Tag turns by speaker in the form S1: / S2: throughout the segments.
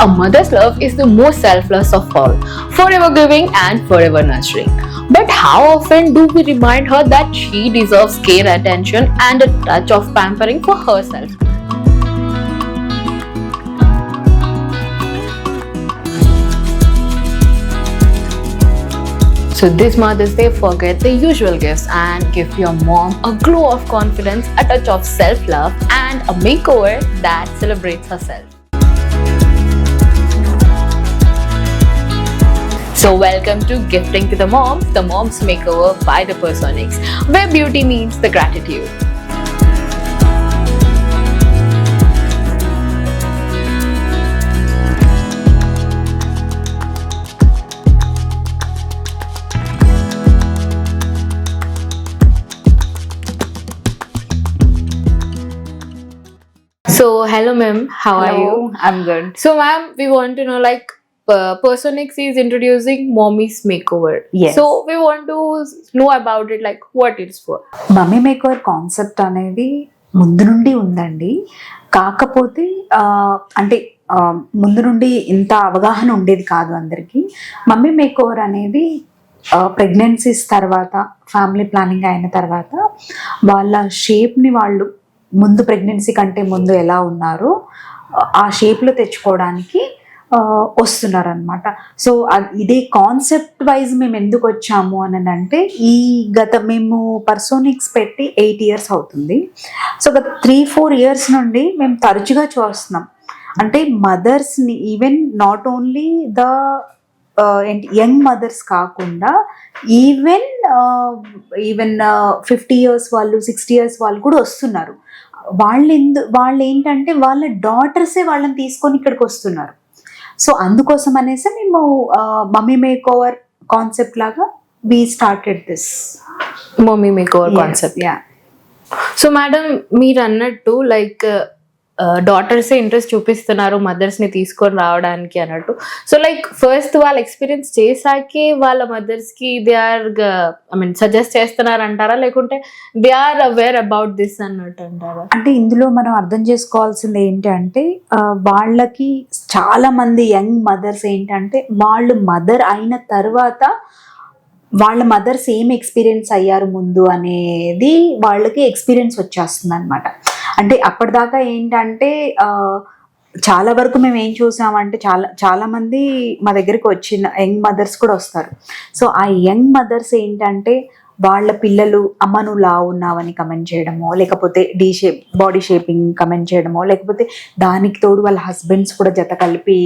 S1: A mother's love is the most selfless of all, forever giving and forever nurturing. But how often do we remind her that she deserves care, attention, and a touch of pampering for herself? So this Mother's Day, forget the usual gifts and give your mom a glow of confidence, a touch of self-love, and a makeover that celebrates herself. So welcome to Gifting to the Mom's Makeover by the Personiks, where beauty meets the gratitude. So hello ma'am, how are you?
S2: I'm good.
S1: So ma'am, we want to know Personiks is introducing Mommy's Makeover.
S2: Yes.
S1: So we want to know about it, like what it's for.
S2: Mummy maker concept అనేది ముందు నుండి ఉందండి. కాకపోతే అంటే ముందు నుండి ఇంత అవగాహన ఉండేది కాదు అందరికీ. మమ్మీ మేకోవర్ అనేది ప్రెగ్నెన్సీస్ తర్వాత, ఫ్యామిలీ ప్లానింగ్ అయిన తర్వాత వాళ్ళ షేప్ని వాళ్ళు ముందు ప్రెగ్నెన్సీ కంటే ముందు ఎలా ఉన్నారో ఆ షేప్లో తెచ్చుకోవడానికి వస్తున్నారనమాట. సో ఇదే కాన్సెప్ట్ వైజ్ మేము ఎందుకు వచ్చాము అని అంటే, మేము పర్సోనిక్స్ పెట్టి 8 years అవుతుంది. సో గత 3-4 years నుండి మేము తరచుగా చూస్తున్నాం. అంటే మదర్స్ని, even not only the young mothers కాకుండా ఈవెన్ 50 years వాళ్ళు, 60 years వాళ్ళు కూడా వస్తున్నారు. వాళ్ళు ఏంటంటే వాళ్ళ డాటర్సే వాళ్ళని తీసుకొని ఇక్కడికి వస్తున్నారు. సో అందుకోసం అనేసి మేము మమ్మీ మేకోవర్ కాన్సెప్ట్ లాగా we started this
S1: mummy makeover concept.
S2: Yeah.
S1: So madam, మీరు అన్నట్టు డాటర్సే ఇంట్రెస్ట్ చూపిస్తున్నారు మదర్స్ ని తీసుకొని రావడానికి అన్నట్టు. సో ఫస్ట్ వాళ్ళు ఎక్స్పీరియన్స్ చేశాకే వాళ్ళ మదర్స్ కి దే ఆర్ సజెస్ట్ చేస్తున్నారు అంటారా, లేకుంటే they are aware about this అన్నట్టు అంటారా?
S2: అంటే ఇందులో మనం అర్థం చేసుకోవాల్సింది ఏంటంటే, వాళ్ళకి చాలా మంది యంగ్ మదర్స్ ఏంటంటే వాళ్ళు మదర్ అయిన తర్వాత వాళ్ళ మదర్స్ ఏం ఎక్స్పీరియన్స్ అయ్యారు ముందు అనేది వాళ్ళకి ఎక్స్పీరియన్స్ వచ్చేస్తుంది అనమాట. అంటే అప్పటిదాకా ఏంటంటే చాలా వరకు మేము ఏం చూసామంటే, చాలా మంది మా దగ్గరికి వచ్చిన యంగ్ మదర్స్ కూడా వస్తారు. సో ఆ యంగ్ మదర్స్ ఏంటంటే వాళ్ళ పిల్లలు అమ్మ నువ్వు లా ఉన్నావని కమెంట్ చేయడమో, లేకపోతే బాడీ షేపింగ్ కమెంట్ చేయడమో, లేకపోతే దానికి తోడు వాళ్ళ హస్బెండ్స్ కూడా జత కలిపి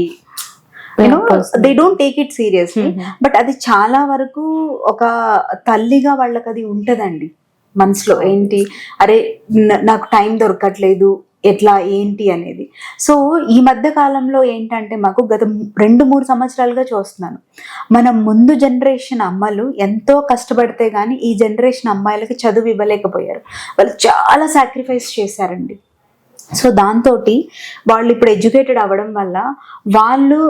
S2: they don't take it seriously. But అది చాలా వరకు ఒక తల్లిగా వాళ్ళకి అది ఉంటదండి మనసులో. ఏంటి, అరే నాకు టైం దొరకట్లేదు, ఎట్లా ఏంటి అనేది. సో ఈ మధ్య కాలంలో ఏంటంటే మాకు గత 2-3 సంవత్సరాలుగా చూస్తున్నాను, మన ముందు జనరేషన్ అమ్మలు ఎంతో కష్టపడితే కానీ ఈ జనరేషన్ అమ్మాయిలకి చదువు ఇవ్వలేకపోయారు. వాళ్ళు చాలా సాక్రిఫైస్ చేశారండి. సో దాంతో వాళ్ళు ఇప్పుడు ఎడ్యుకేటెడ్ అవ్వడం వల్ల వాళ్ళు,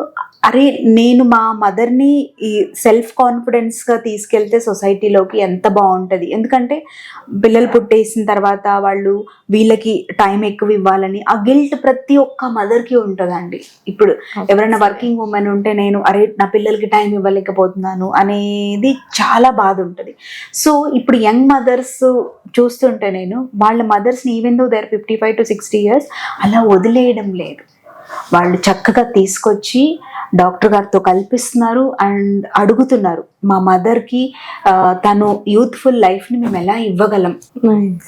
S2: అరే నేను మా మదర్ని ఈ సెల్ఫ్ కాన్ఫిడెన్స్గా తీసుకెళ్తే సొసైటీలోకి ఎంత బాగుంటుంది. ఎందుకంటే పిల్లలు పుట్టేసిన తర్వాత వాళ్ళు వీళ్ళకి టైం ఎక్కువ ఇవ్వాలని ఆ గిల్ట్ ప్రతి ఒక్క మదర్కి ఉంటుందండి. ఇప్పుడు ఎవరైనా వర్కింగ్ ఉమెన్ ఉంటే, నేను అరే నా పిల్లలకి టైం ఇవ్వలేకపోతున్నాను అనేది చాలా బాధ ఉంటుంది. సో ఇప్పుడు యంగ్ మదర్స్ చూస్తుంటే నేను వాళ్ళ మదర్స్ని even though there 55 to 60 years అలా వదిలేయడం లేదు. వాళ్ళు చక్కగా తీసుకొచ్చి డాక్టర్ గారితో కల్పిస్తున్నారు అండ్ అడుగుతున్నారు, మా మదర్కి తను యూత్ఫుల్ లైఫ్ని మేము ఎలా ఇవ్వగలం.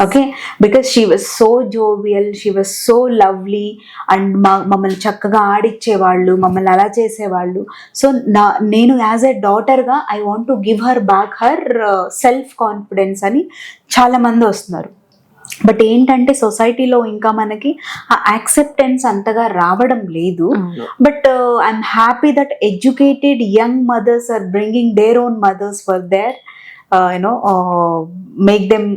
S2: Okay, because she was so jovial, she was so lovely and మమ్మల్ని చక్కగా ఆడిచ్చేవాళ్ళు, మమ్మల్ని అలా చేసేవాళ్ళు. సో నేను యాజ్ ఎ డాటర్గా I want to give her back her self confidence అని చాలా మంది వస్తున్నారు. బట్ ఏంటంటే సొసైటీలో ఇంకా మనకి ఆ యాక్సెప్టెన్స్ అంతగా రావడం లేదు. But I'm happy that educated young mothers are bringing their own mothers for their make them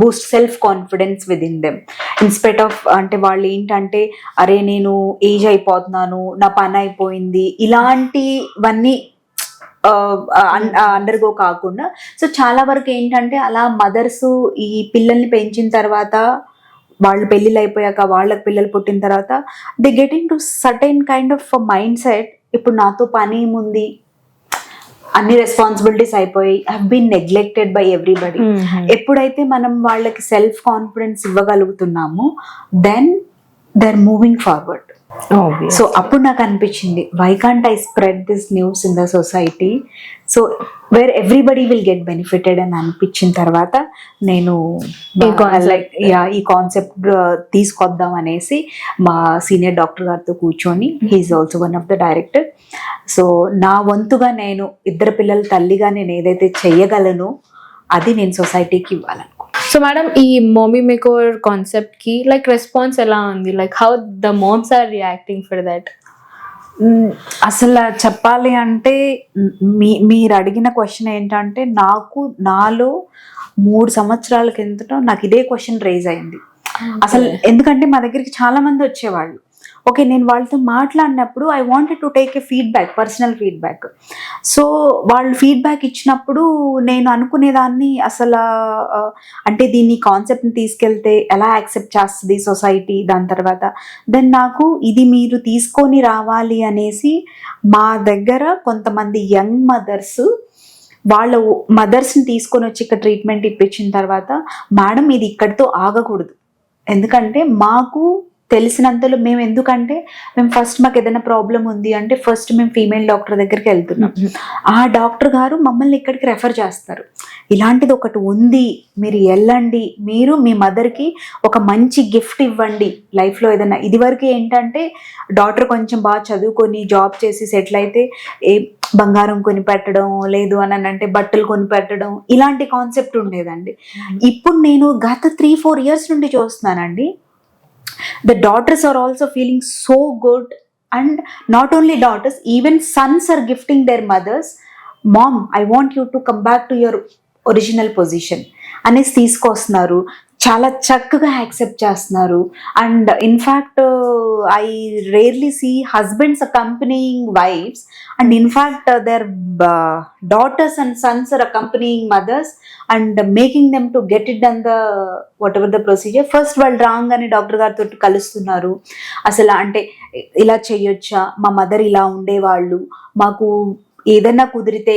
S2: boost self confidence with in them in spite of, అంటే వాళ్ళు ఏంటంటే అరే నేను ఏజ్ అయిపోతున్నాను, నా పని అయిపోయింది, ఇలాంటివన్నీ అండర్గో కాకుండా. సో చాలా వరకు ఏంటంటే అలా మదర్స్ ఈ పిల్లల్ని పెంచిన తర్వాత వాళ్ళు పెళ్ళిళ్ళు అయిపోయాక వాళ్ళకి పిల్లలు పుట్టిన తర్వాత they getting to certain kind of mind set, ఇప్పుడు నాతో పని ఏముంది, అన్ని రెస్పాన్సిబిలిటీస్ అయిపోయి, have been neglected by everybody. ఎప్పుడైతే మనం వాళ్ళకి సెల్ఫ్ కాన్ఫిడెన్స్ ఇవ్వగలుగుతున్నామో then they are moving forward. So అప్పుడు నాకు అనిపించింది, why can't I spread this news in the society, so where everybody will get benefited అని అనిపించిన తర్వాత నేను ఈ కాన్సెప్ట్ తీసుకొద్దాం అనేసి మా సీనియర్ డాక్టర్ గారితో కూర్చొని, he's also one of the director. So నా వంతుగా నేను ఇద్దరు పిల్లల తల్లిగా నేను ఏదైతే చెయ్యగలను అది నేను సొసైటీకి ఇవ్వాలను.
S1: సో మేడం, ఈ మమ్మీ మేకోవర్ కాన్సెప్ట్ కి లైక్ రెస్పాన్స్ ఎలా ఉంది? Like how the moms are reacting for that?
S2: అసలు చెప్పాలి అంటే మీరు అడిగిన క్వశ్చన్ ఏంటంటే, నాలో 3 సంవత్సరాల కిందట నాకు ఇదే క్వశ్చన్ రేజ్ అయింది అసలు. ఎందుకంటే మా దగ్గరికి చాలా మంది వచ్చేవాళ్ళు. ఓకే, నేను వాళ్ళతో మాట్లాడినప్పుడు I wanted to take a feedback, personal feedback. So వాళ్ళు ఫీడ్బ్యాక్ ఇచ్చినప్పుడు నేను అనుకునేదాన్ని, అసలు అంటే దీన్ని కాన్సెప్ట్ని తీసుకెళ్తే ఎలా యాక్సెప్ట్ చేస్తుంది సొసైటీ, దాని తర్వాత దెన్ నాకు ఇది మీరు తీసుకొని రావాలి అనేసి మా దగ్గర కొంతమంది యంగ్ మదర్స్ వాళ్ళ మదర్స్ని తీసుకొని వచ్చి ఇక్కడ ట్రీట్మెంట్ ఇప్పించిన తర్వాత, మేడం ఇది ఇక్కడితో ఆగకూడదు, ఎందుకంటే మాకు తెలిసినంతలో మేము ఫస్ట్ మాకు ఏదైనా ప్రాబ్లం ఉంది అంటే ఫస్ట్ మేము ఫీమేల్ డాక్టర్ దగ్గరికి వెళ్తున్నాం. ఆ డాక్టర్ గారు మమ్మల్ని ఇక్కడికి రెఫర్ చేస్తారు, ఇలాంటిది ఒకటి ఉంది మీరు వెళ్ళండి, మీరు మీ మదర్కి ఒక మంచి గిఫ్ట్ ఇవ్వండి లైఫ్లో ఏదైనా. ఇదివరకు ఏంటంటే డాక్టర్ కొంచెం బాగా చదువుకొని జాబ్ చేసి సెటిల్ అయితే బంగారం కొని పెట్టడం, లేదు అని అంటే బట్టలు కొని పెట్టడం, ఇలాంటి కాన్సెప్ట్ ఉండేదండి. ఇప్పుడు నేను గత 3-4 years నుండి చూస్తున్నానండి, the daughters are also feeling so good, and not only daughters, even sons are gifting their mothers, mom I want you to come back to your original position అనేసి తీసుకొస్తున్నారు. చాలా చక్కగా యాక్సెప్ట్ చేస్తున్నారు. And in fact I rarely see husbands accompanying wives, and in fact their daughters and sons are accompanying mothers and making them to get it done the whatever the procedure. First వాళ్ళు wrong అని doctor గారితో కలుస్తున్నారు, అసలు అంటే ఇలా చెయ్యొచ్చా, మా mother ఇలా ఉండేవాళ్ళు, మాకు ఏదైనా కుదిరితే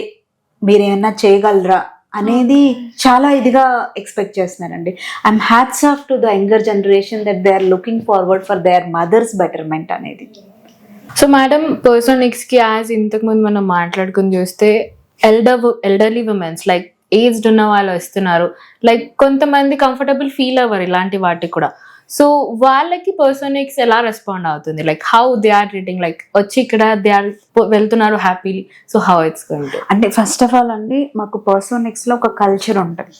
S2: మీరేమన్నా చేయగలరా అనేది చాలా ఇదిగా ఎక్స్పెక్ట్ చేస్తున్నారండి. I'm hats off to the younger generation that they are looking forward for their mothers betterment అనేది.
S1: సో మేడం, పర్సోనిక్స్ కి యాజ్ ఇంతకుముందు మనం మాట్లాడుకుని చూస్తే ఎల్డర్లీ ఉమెన్స్ లైక్ ఏజ్డ్ ఉన్న వాళ్ళు వస్తున్నారు, లైక్ కొంతమంది కంఫర్టబుల్ ఫీల్ అవ్వరు ఇలాంటి వాటికి కూడా. సో వాళ్ళకి పర్సోనిక్స్ ఎలా రెస్పాండ్ అవుతుంది? Like how they are treating, like వచ్చి ఇక్కడ దే ఆర్ వెళ్తున్నారు happily, so how it's going to?
S2: అంటే ఫస్ట్ ఆఫ్ ఆల్ అండి, మాకు పర్సోనిక్స్లో ఒక కల్చర్ ఉంటుంది.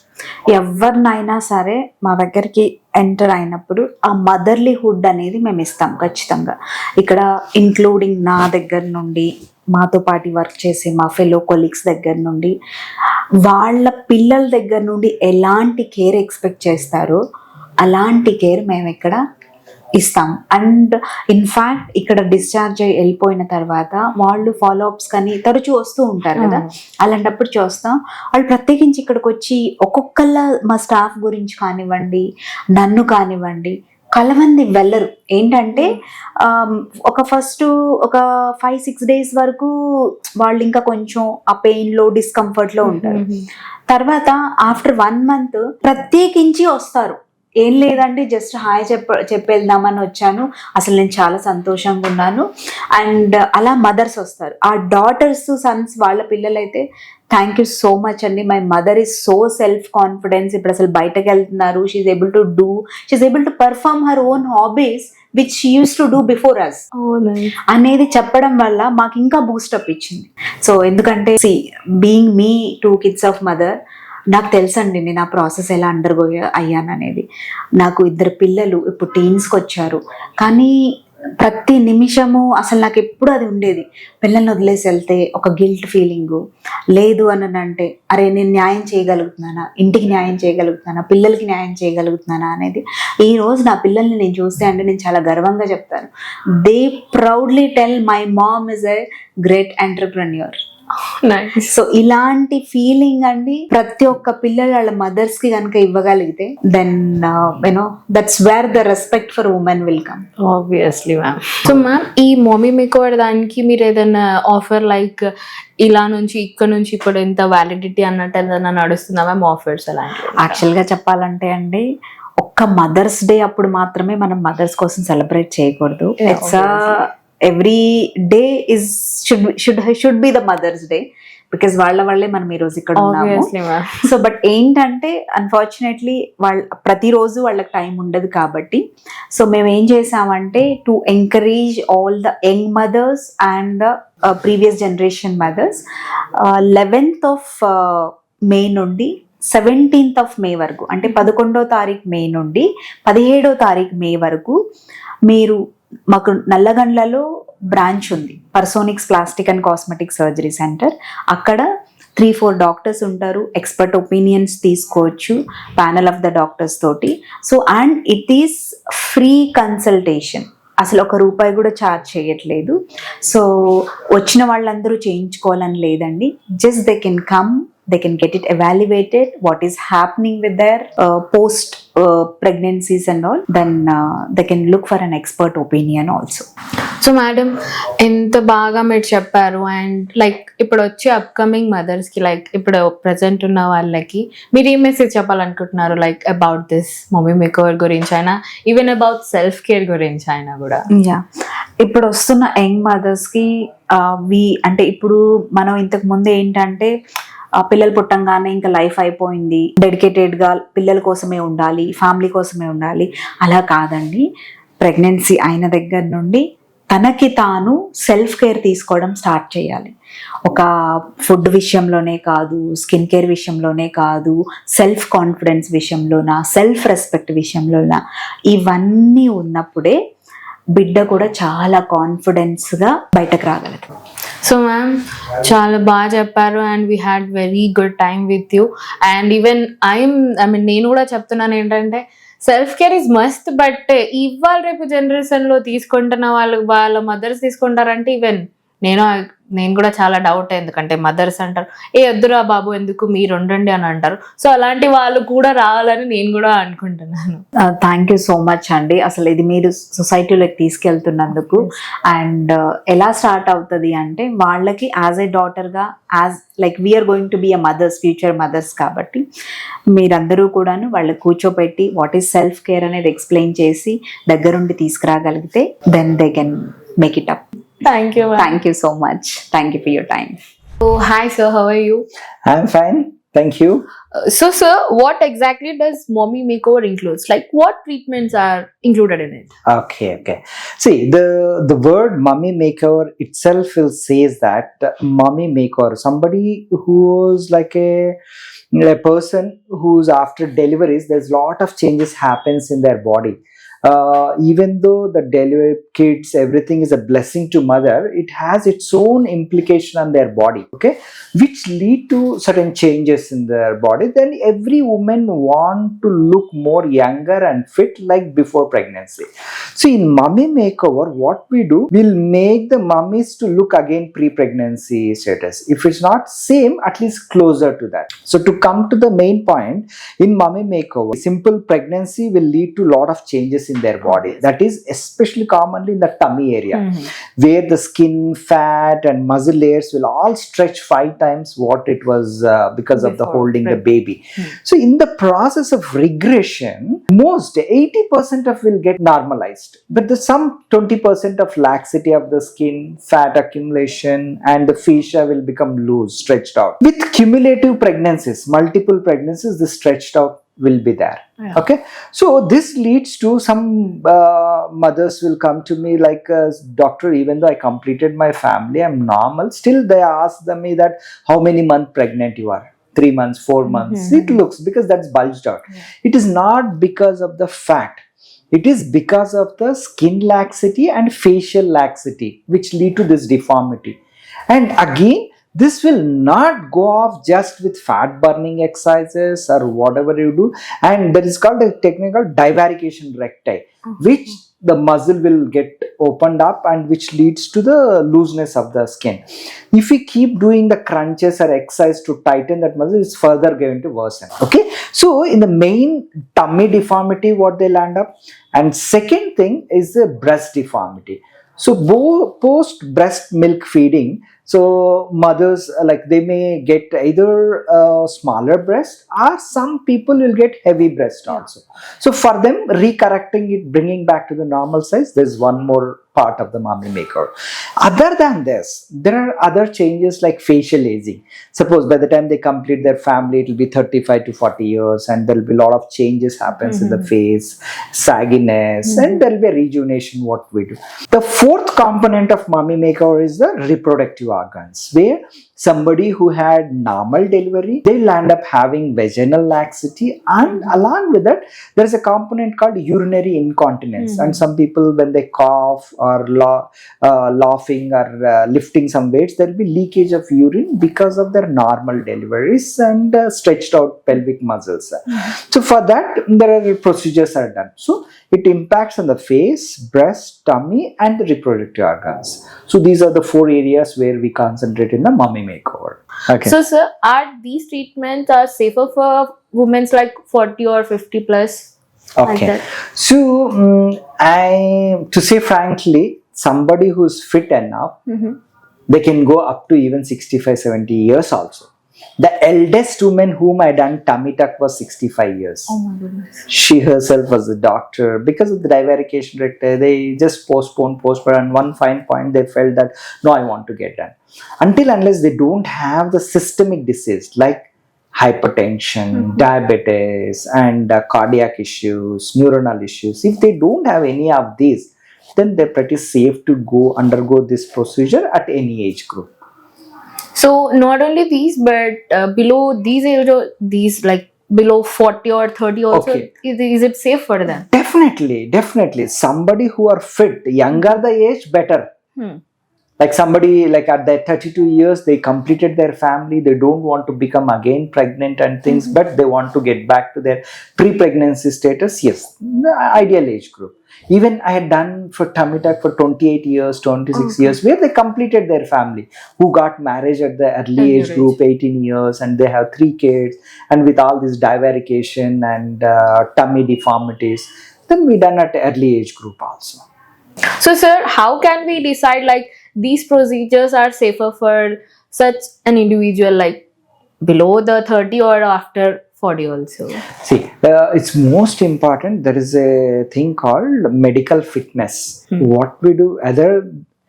S2: ఎవరినైనా సరే మా దగ్గరికి ఎంటర్ అయినప్పుడు ఆ మదర్లీహుడ్ అనేది మేము ఇస్తాం ఖచ్చితంగా. ఇక్కడ ఇంక్లూడింగ్ నా దగ్గర నుండి, మాతో పాటు వర్క్ చేసే మా ఫెలో కొలీగ్స్ దగ్గర నుండి, వాళ్ళ పిల్లల దగ్గర నుండి ఎలాంటి కేర్ ఎక్స్పెక్ట్ చేస్తారో అలాంటి కేర్ మేము ఇక్కడ ఇస్తాం. అండ్ ఇన్ఫ్యాక్ట్ ఇక్కడ డిశ్చార్జ్ అయ్యి వెళ్ళిపోయిన తర్వాత వాళ్ళు ఫాలోఅప్స్ కానీ తరచూ వస్తూ ఉంటారు కదా, అలాంటప్పుడు చూస్తాం. వాళ్ళు ప్రత్యేకించి ఇక్కడికి వచ్చి ఒక్కొక్కళ్ళ మా స్టాఫ్ గురించి కానివ్వండి, నన్ను కానివ్వండి కలవంది వెళ్ళరు. ఏంటంటే ఫస్ట్ ఒక 5-6 days వరకు వాళ్ళు ఇంకా కొంచెం ఆ పెయిన్లో డిస్కంఫర్ట్లో ఉంటారు. తర్వాత ఆఫ్టర్ 1 month ప్రత్యేకించి వస్తారు. ఏం లేదండి, జస్ట్ హాయ్ చెప్పేద్దామని వచ్చాను, అసలు నేను చాలా సంతోషంగా ఉన్నాను. అండ్ అలా మదర్స్ వస్తారు. ఆ డాటర్స్ సన్స్ వాళ్ళ పిల్లలైతే థ్యాంక్ యూ సో మచ్ అండి, my mother is so self confidence, ఇప్పుడు అసలు బయటకు వెళ్తున్నారు, she's able to perform her own hobbies which she uses to do before us అనేది చెప్పడం వల్ల మాకు ఇంకా బూస్టప్ ఇచ్చింది. సో ఎందుకంటే being me 2 kids of mother, నాకు తెలుసండి నేను ఆ ప్రాసెస్ ఎలా అండర్గో అయ్యాననేది. నాకు 2 పిల్లలు ఇప్పుడు టీన్స్కి వచ్చారు, కానీ ప్రతి నిమిషము అసలు నాకు ఎప్పుడు అది ఉండేది, పిల్లల్ని వదిలేసి వెళ్తే ఒక గిల్ట్ ఫీలింగు, లేదు అని అంటే అరే నేను న్యాయం చేయగలుగుతున్నానా, ఇంటికి న్యాయం చేయగలుగుతున్నానా, పిల్లలకి న్యాయం చేయగలుగుతున్నానా అనేది. ఈ రోజు నా పిల్లల్ని నేను చూస్తే అంటే నేను చాలా గర్వంగా చెప్తాను, they proudly tell my mom is a great entrepreneur
S1: nice.
S2: So ఇలాంటి ఫీలింగ్ అండి ప్రతి ఒక్క పిల్లలు వాళ్ళ మదర్స్ కి కనుక ఇవ్వగలిగితే then you know that's where the respect for women will come.
S1: Obviously ma'am. So ma'am, ఈ మమ్మీ మేకోవర్ దానికి మీరు ఏదైనా ఆఫర్ లైక్ ఇలా నుంచి ఇక్కడ నుంచి ఇప్పుడు ఎంత వ్యాలిడిటీ అన్నట్టు ఏదైనా నడుస్తుందా మ్యామ్ ఆఫర్స్ అలాంటివి?
S2: యాక్చువల్గా చెప్పాలంటే అండి ఒక్క మదర్స్ డే అప్పుడు మాత్రమే మనం మదర్స్ కోసం సెలబ్రేట్ చేయకూడదు. It's every day is should be the mothers day because వాళ్ళే మనం ఈ రోజు ఇక్కడ ఉన్నాము. సో బట్ ఏంటంటే అన్ఫార్చునేట్లీ ప్రతిరోజు వాళ్ళకి టైం ఉండదు కాబట్టి సో మేము ఏం చేసామంటే to encourage all the young mothers and the previous generation mothers 11th of May నుండి 17th of May వరకు అంటే 11వ తారీఖు మే నుండి 17వ తారీఖు మే వరకు మీరు మాకు నల్లగండ్లలో బ్రాంచ్ ఉంది, Personics plastic and cosmetic surgery centre. అక్కడ 3-4 డాక్టర్స్ ఉంటారు, ఎక్స్పర్ట్ ఒపీనియన్స్ తీసుకోవచ్చు ప్యానల్ ఆఫ్ ద డాక్టర్స్ తోటి. So and it is free consultation, అసలు ₹1 కూడా ఛార్జ్ చేయట్లేదు. సో వచ్చిన వాళ్ళందరూ చేయించుకోవాలని లేదండి, just they can come, they can get it evaluated, what is happening with their post pregnancies and all, then they can look for an expert opinion also.
S1: So madam ఎంత బాగా మీరు చెప్పారు. And like ఇప్పుడు వచ్చే upcoming మదర్స్కి like ఇప్పుడు present ఉన్న వాళ్ళకి మీరు ఏ మెసేజ్ చెప్పాలనుకుంటున్నారు like about this mummy makeover గురించి అయినా ఈవెన్ అబౌట్ సెల్ఫ్ కేర్ గురించి అయినా కూడా?
S2: ఇప్పుడు వస్తున్న యంగ్ మదర్స్కి అంటే ఇప్పుడు మనం ఇంతకు ముందు ఏంటంటే పిల్లలు పుట్టంగానే ఇంకా లైఫ్ అయిపోయింది, డెడికేటెడ్గా పిల్లల కోసమే ఉండాలి, ఫ్యామిలీ కోసమే ఉండాలి, అలా కాదండి. ప్రెగ్నెన్సీ అయిన దగ్గర నుండి తనకి తాను సెల్ఫ్ కేర్ తీసుకోవడం స్టార్ట్ చేయాలి. ఒక ఫుడ్ విషయంలోనే కాదు, స్కిన్ కేర్ విషయంలోనే కాదు, సెల్ఫ్ కాన్ఫిడెన్స్ విషయంలోనా, సెల్ఫ్ రెస్పెక్ట్ విషయంలోనా, ఇవన్నీ ఉన్నప్పుడే బిడ్డ కూడా చాలా కాన్ఫిడెన్స్గా బయటకు రాగలదు.
S1: సో మ్యామ్ చాలా బాగా చెప్పారు and we had very good time with you. And even నేను కూడా చెప్తున్నాను ఏంటంటే self care is must, but ఇవాళ రేపు జనరేషన్లో తీసుకుంటున్న వాళ్ళ మదర్స్ తీసుకుంటారంటే ఈవెన్ నేను కూడా చాలా డౌట్, ఎందుకంటే మదర్స్ అంటారు వద్దురా బాబు ఎందుకు మీరు ఉండండి అని అంటారు. సో అలాంటి వాళ్ళు కూడా రావాలని నేను కూడా అనుకుంటున్నాను.
S2: థ్యాంక్ యూ సో మచ్ అండి, అసలు ఇది మీరు సొసైటీలోకి తీసుకెళ్తున్నందుకు. అండ్ ఎలా స్టార్ట్ అవుతుంది అంటే వాళ్ళకి యాజ్ ఏ డాటర్గా like we are going to be a mothers, future mothers కాబట్టి మీరందరూ కూడాను వాళ్ళు కూర్చోపెట్టి వాట్ ఈస్ సెల్ఫ్ కేర్ అనేది ఎక్స్ప్లెయిన్ చేసి దగ్గరుండి తీసుకురాగలిగితే then they can make it up.
S1: Thank you.
S2: Thank you so much. Thank you for your time.
S1: So, hi sir, how are you?
S3: I'm fine. Thank you.
S1: So sir, what exactly does mommy makeover includes? Like what treatments are included in it?
S3: Okay. See, the word mummy makeover itself says that mummy makeover, somebody who's like a person who's after deliveries, there's a lot of changes happens in their body. Even though the delivery kids, everything is a blessing to mother, it has its own implication on their body, okay, which lead to certain changes in their body. Then every woman want to look more younger and fit like before pregnancy. So in mummy makeover, what we do, we'll make the mummies to look again pre-pregnancy status. If it's not same, at least closer to that. So to come to the main point, in mummy makeover, simple pregnancy will lead to lot of changes in their body. That is especially commonly in the tummy area, where the skin, fat and muscle layers will all stretch 5 times what it was because of the holding the baby. So in the process of regression, most 80% of will get normalized, but the some 20% of laxity of the skin, fat accumulation and the fascia will become loose, stretched out. With cumulative pregnancies, multiple pregnancies, the stretched out will be there. Okay, so this leads to some mothers will come to me like, doctor, even though I completed my family, I'm normal, still they ask me that how many months pregnant you are, 3 months, 4 months. It looks, because that's bulged out. It is not because of the fat, it is because of the skin laxity and facial laxity which lead to this deformity. And again this will not go off just with fat burning exercises or whatever you do. And that is called a technical divarication recti, which the muscle will get opened up and which leads to the looseness of the skin. If we keep doing the crunches or exercise to tighten that muscle, it's further going to worsen. Okay, so in the main tummy deformity, what they'll land up, and second thing is the breast deformity. So post breast milk feeding, so mothers like they may get either a smaller breast, or some people will get heavy breast also. So for them, recorrecting it, bringing back to the normal size, there's one more part of the mommy makeover. Other than this, there are other changes like facial aging. Suppose by the time they complete their family, it will be 35 to 40 years, and there will be a lot of changes happens in the face, sagginess, and there will be a rejuvenation what we do. The fourth component of mommy makeover is the reproductive organs, where somebody who had normal delivery, they'll end up having vaginal laxity, and along with that, there's a component called urinary incontinence. And some people, when they cough or laughing or lifting some weights, there will be leakage of urine because of their normal deliveries and stretched out pelvic muscles. So for that, there are procedures are done. So it impacts on the face, breast, tummy, and the reproductive organs. So these are the four areas where we concentrate in the mommy makeover. Okay.
S1: So, sir, are these treatments are safer for women like 40 or 50 plus? Like
S3: Okay.
S1: that?
S3: So to say frankly, somebody who's fit enough, they can go up to even 65, 70 years also. The eldest woman whom I done tummy tuck was 65 years.
S1: Oh my goodness.
S3: She herself was a doctor. Because of the divarication recti, they just postponed, and one fine point they felt that, no, I want to get done. Until unless they don't have the systemic disease like hypertension, diabetes, and cardiac issues, neuronal issues, if they don't have any of these, then they're pretty safe to undergo this procedure at any age group.
S1: So not only these, but below these age, these like below 40 or 30 also,
S3: Okay.
S1: is it safe for them?
S3: Definitely. Somebody who are fit, younger the age, better. Like somebody like at their 32 years, they completed their family, they don't want to become again pregnant and things, but they want to get back to their pre-pregnancy status. Yes, the ideal age group. Even I had done for tummy tuck for 28 years, 26 years, where they completed their family, who got married at the early age group, 18 years, and they have 3 kids, and with all this divarication and tummy deformities, then we done at early age group also.
S1: So, sir, how can we decide like these procedures are safer for such an individual like below the 30 or after 40 also?
S3: See, it's most important. There is a thing called medical fitness. What we do,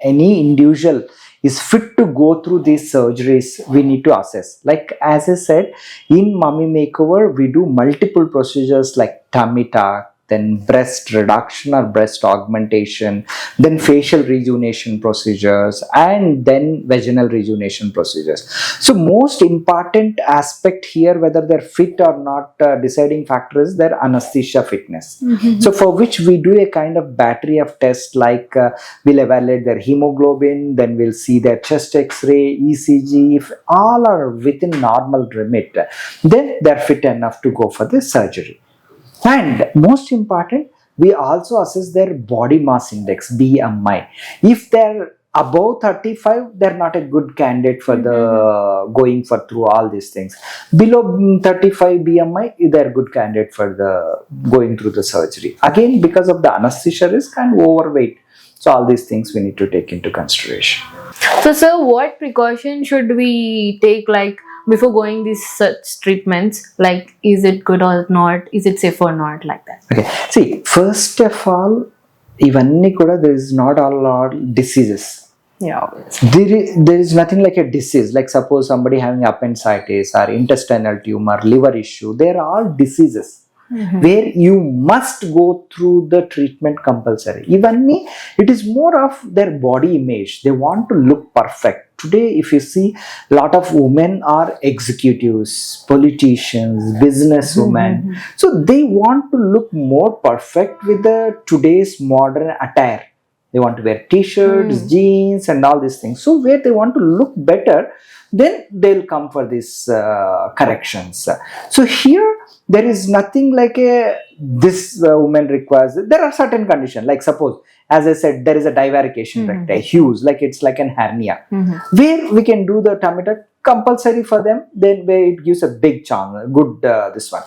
S3: any individual is fit to go through these surgeries, we need to assess. Like as I said, in mommy makeover, we do multiple procedures like tummy tuck, then breast reduction or breast augmentation, then facial rejuvenation procedures, and then vaginal rejuvenation procedures. So most important aspect here, whether they're fit or not, deciding factor is their anesthesia fitness. So for which we do a kind of battery of tests, like we'll evaluate their hemoglobin, then we'll see their chest x-ray, ECG. If all are within normal remit, then they're fit enough to go for the surgery. And most important, we also assess their body mass index, BMI. If they're above 35, they're not a good candidate for the going for through all these things. Below 35 BMI, they're good candidate for the going through the surgery. Again, because of the anesthesia risk and overweight. So all these things we need to take into consideration.
S1: So, sir, what precaution should we take like before going these such treatments? Like, is it good or not? Is it safe or not? Like that.
S3: Okay. See, first of all, ivanni kuda there is not all diseases.
S1: Yeah.
S3: There is nothing like a disease. Like suppose somebody having appendicitis or intestinal tumor, liver issue. They are all diseases. Where you must go through the treatment compulsory. Even it is more of their body image. They want to look perfect. Today, if you see, a lot of women are executives, politicians, businesswomen. So they want to look more perfect with the today's modern attire. They want to wear t-shirts, jeans, and all these things. So where they want to look better, then they'll come for these corrections. So here there is nothing like a this woman requires. There are certain conditions, like suppose, as I said, there is a divarication recti, huge, like it's like an hernia, where we can do the tummy tuck compulsory for them. Then where it gives a big chance, good this one.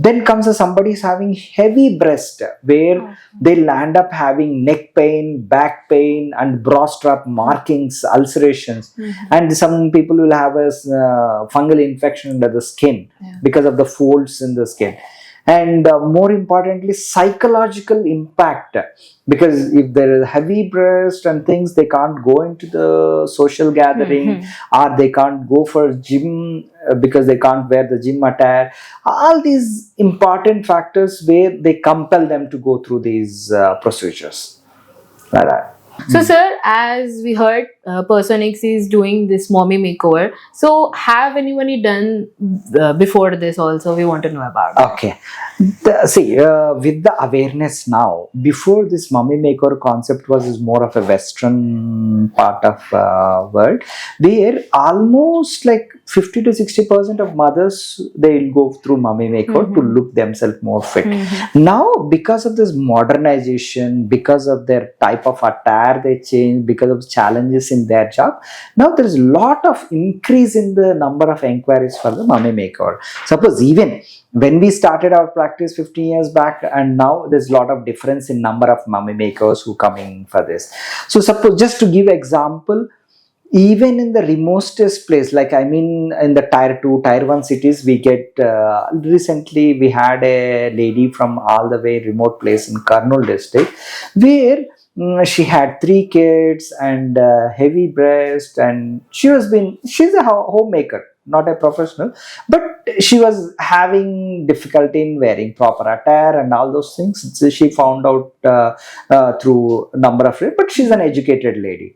S3: Then comes somebody is having heavy breast, where they land up having neck pain, back pain, and bra strap markings, ulcerations, and some people will have a fungal infection under the skin because of the folds in the skin. And more importantly, psychological impact, because if there is heavy breast and things, they can't go into the social gathering, or they can't go for gym because they can't wear the gym attire. All these important factors where they compel them to go through these procedures like that.
S1: So, sir, as we heard, Personiks is doing this mommy makeover. So, have anyone done before this also? We want to know about it.
S3: Okay. See, with the awareness now, before this mommy makeover concept is more of a Western part of world, where almost like 50 to 60% of mothers, they'll go through mommy makeover to look themselves more fit. Now, because of this modernization, because of their type of attire they change, because of challenges in their job, now there is a lot of increase in the number of inquiries for the mommy makeover. Suppose even when we started our practice 15 years back and now, there's a lot of difference in number of mommy makers who come in for this. So suppose, just to give example, even in the remotest place, like I mean in the tier 2, tier 1 cities, we get recently we had a lady from all the way remote place in Kurnool district, where she had 3 kids and heavy breast, and she's a homemaker, not a professional, but she was having difficulty in wearing proper attire and all those things. So she found out through number of, but she's an educated lady.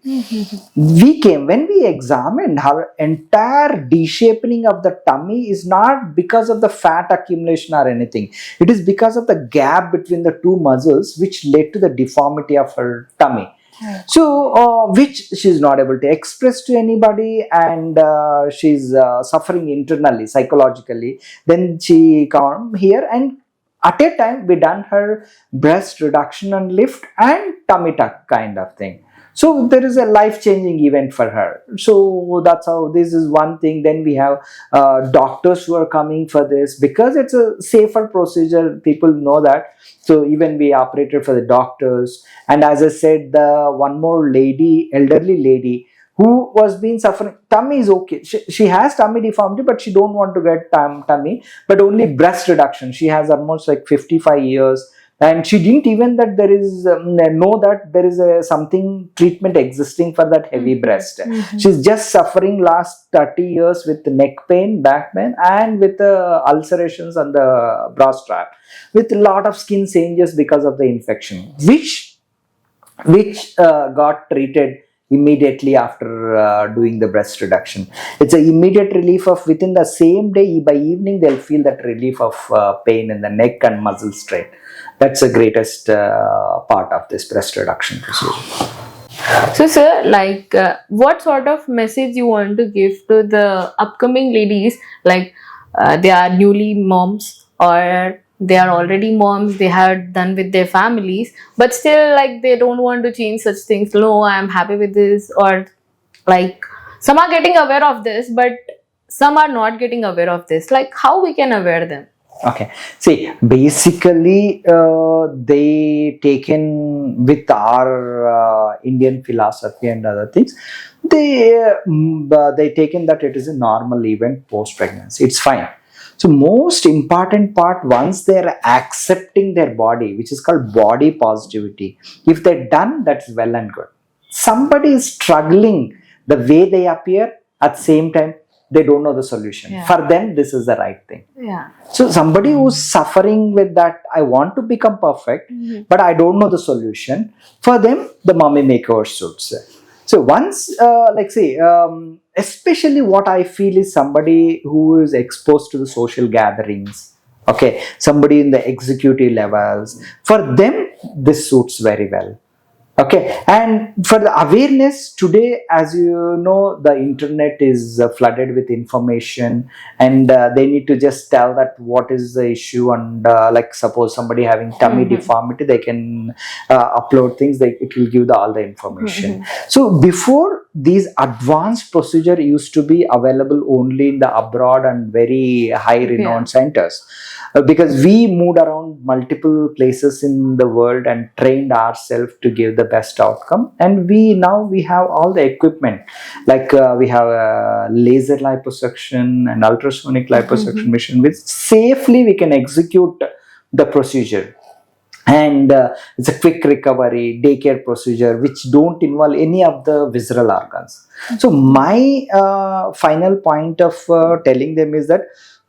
S3: When we examined her entire de-shaping of the tummy is not because of the fat accumulation or anything. It is because of the gap between the 2 muscles which led to the deformity of her tummy. So, which she's not able to express to anybody, and she's suffering internally, psychologically. Then she come here, and at a time we done her breast reduction and lift and tummy tuck kind of thing. So there is a life-changing event for her. So that's how, this is one thing. Then we have doctors who are coming for this because it's a safer procedure. People know that. So even we operated for the doctors. And as I said, the one more lady, elderly lady, who was been suffering, tummy is okay. She has tummy deformity, but she don't want to get tummy, but only breast reduction. She has almost like 55 years. And she didn't even that there is know that there is something treatment existing for that heavy breast. She's just suffering last 30 years with neck pain, back pain, and with ulcerations on the bra strap, with a lot of skin changes because of the infection, which got treated immediately after doing the breast reduction. It's an immediate relief of within the same day. By evening, they'll feel that relief of pain in the neck and muscle strain. That's the greatest part of this breast reduction procedure.
S1: So, sir, like, what sort of message you want to give to the upcoming ladies, like they are newly moms or they are already moms, they have done with their families, but still like they don't want to change such things. No, I'm happy with this, or like some are getting aware of this, but some are not getting aware of this. Like, how we can aware them?
S3: Okay, see, basically they taken with our Indian philosophy and other things, they taken that it is a normal event post pregnancy. It's fine. So most important part, once they're accepting their body, which is called body positivity, if they're done, that's well and good. Somebody is struggling the way they appear, at the same time they don't know the solution. Yeah. For them, this is the right thing.
S1: Yeah.
S3: So somebody who's suffering with that, I want to become perfect, but I don't know the solution. For them, the mommy makeover suits. So once, like say, especially what I feel is somebody who is exposed to the social gatherings. Okay, somebody in the executive levels. For them, this suits very well. Okay, and for the awareness today, as you know, the internet is flooded with information, and they need to just tell that what is the issue, and like suppose somebody having tummy deformity, they can upload things, it will give all the information. So before, these advanced procedure used to be available only in the abroad and very high renowned centers. Because we moved around multiple places in the world and trained ourselves to give the best outcome, and we have all the equipment, like we have a laser liposuction and ultrasonic liposuction machine, which safely we can execute the procedure. And it's a quick recovery daycare procedure which don't involve any of the visceral organs. So my final point of telling them is that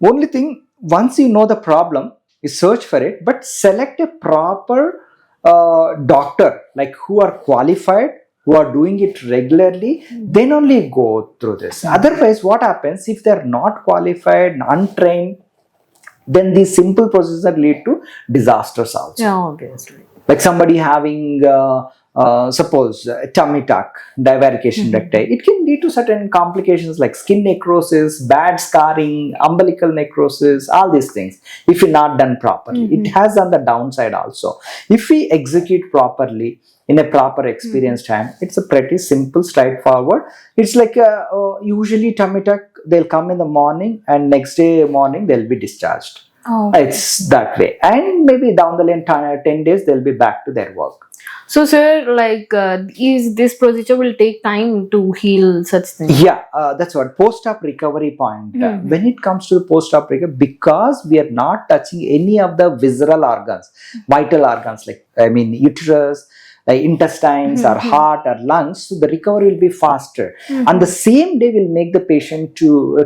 S3: only thing, once you know the problem, you search for it, but select a proper doctor, like who are qualified, who are doing it regularly, then only go through this. Otherwise, what happens if they're not qualified, untrained, then these simple procedures lead to disasters also.
S1: Yeah, obviously.
S3: Like somebody having suppose tummy tuck, divarication recti, it can lead to certain complications like skin necrosis, bad scarring, umbilical necrosis, all these things, if you're not done properly. It has on the downside also. If we execute properly in a proper experienced time, it's a pretty simple, straightforward. It's like usually tummy tuck, they'll come in the morning and next day morning they'll be discharged. It's that way, and maybe down the line 10 days they'll be back to their work.
S1: So sir, like is this procedure will take time to heal such things?
S3: Yeah, that's what post-op recovery point. When it comes to the post-op recovery, because we are not touching any of the visceral organs, vital organs, like uterus, intestines, or heart or lungs, so the recovery will be faster. And the same day will make the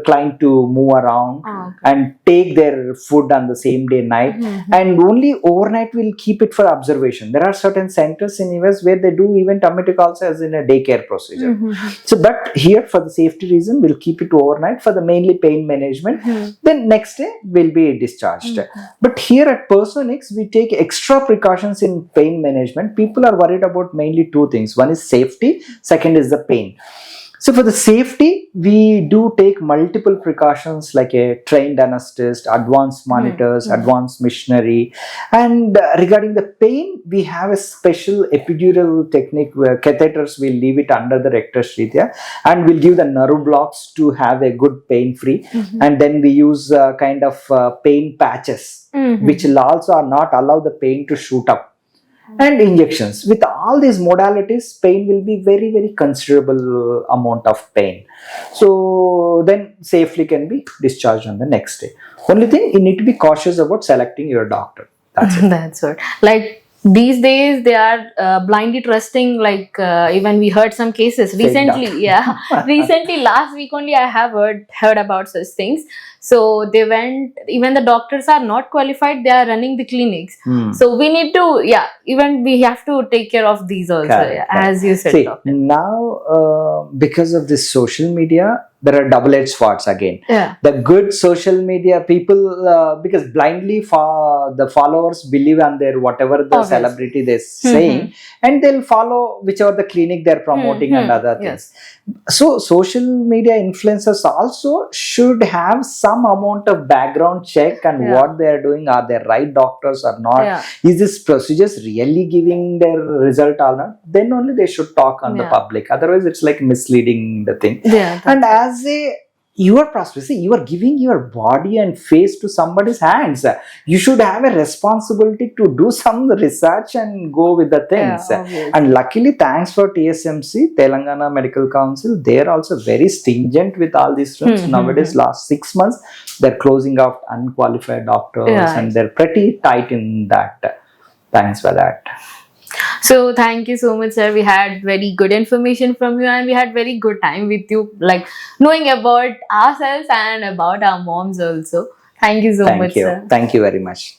S3: client to move around and take their food on the same day night, and only overnight we'll keep it for observation. There are certain centers in US where they do even tummy tuck also as in a daycare procedure. So but here, for the safety reason, we'll keep it overnight for the mainly pain management. Then next day will be discharged. But here at Personiks, we take extra precautions in pain management. People are worried about mainly two things. One is safety, second is the pain. So for the safety, we do take multiple precautions like a trained anesthetist, advanced monitors, advanced machinery. And regarding the pain, we have a special epidural technique where catheters will leave it under the rectus trachea and will give the nerve blocks to have a good pain free. And then we use kind of pain patches, which will also not allow the pain to shoot up. And injections. With all these modalities, pain will be very, very considerable amount of pain. So then safely can be discharged on the next day. Only thing, you need to be cautious about selecting your doctor. That's it.
S1: That's what. Like these days they are blindly trusting, like even we heard some cases recently. Recently, last week only, I have heard about such things. So they went, even the doctors are not qualified, they are running the clinics. So we need to, even we have to take care of these also.
S3: Correct.
S1: As you said.
S3: See,
S1: doctor.
S3: now because of this social media, there are double-edged swords again. The good social media people, because blindly the followers believe on their whatever the celebrity they're saying, and they'll follow whichever the clinic they're promoting and other things. So social media influencers also should have some amount of background check on what they are doing. Are they right doctors or not? Is this procedures really giving their result or not? Then only they should talk on the public. Otherwise, it's like misleading the thing. And as your prospect, you are giving your body and face to somebody's hands. You should have a responsibility to do some research and go with the things. And luckily, thanks for TSMC, Telangana Medical Council, they are also very stringent with all these rules. Nowadays, last 6 months, they're closing out unqualified doctors, and they're pretty tight in that. Thanks for that.
S1: So thank you so much, sir. We had very good information from you, and we had very good time with you, like knowing about ourselves and about our moms also. Thank you so much, sir.
S3: Thank you very much.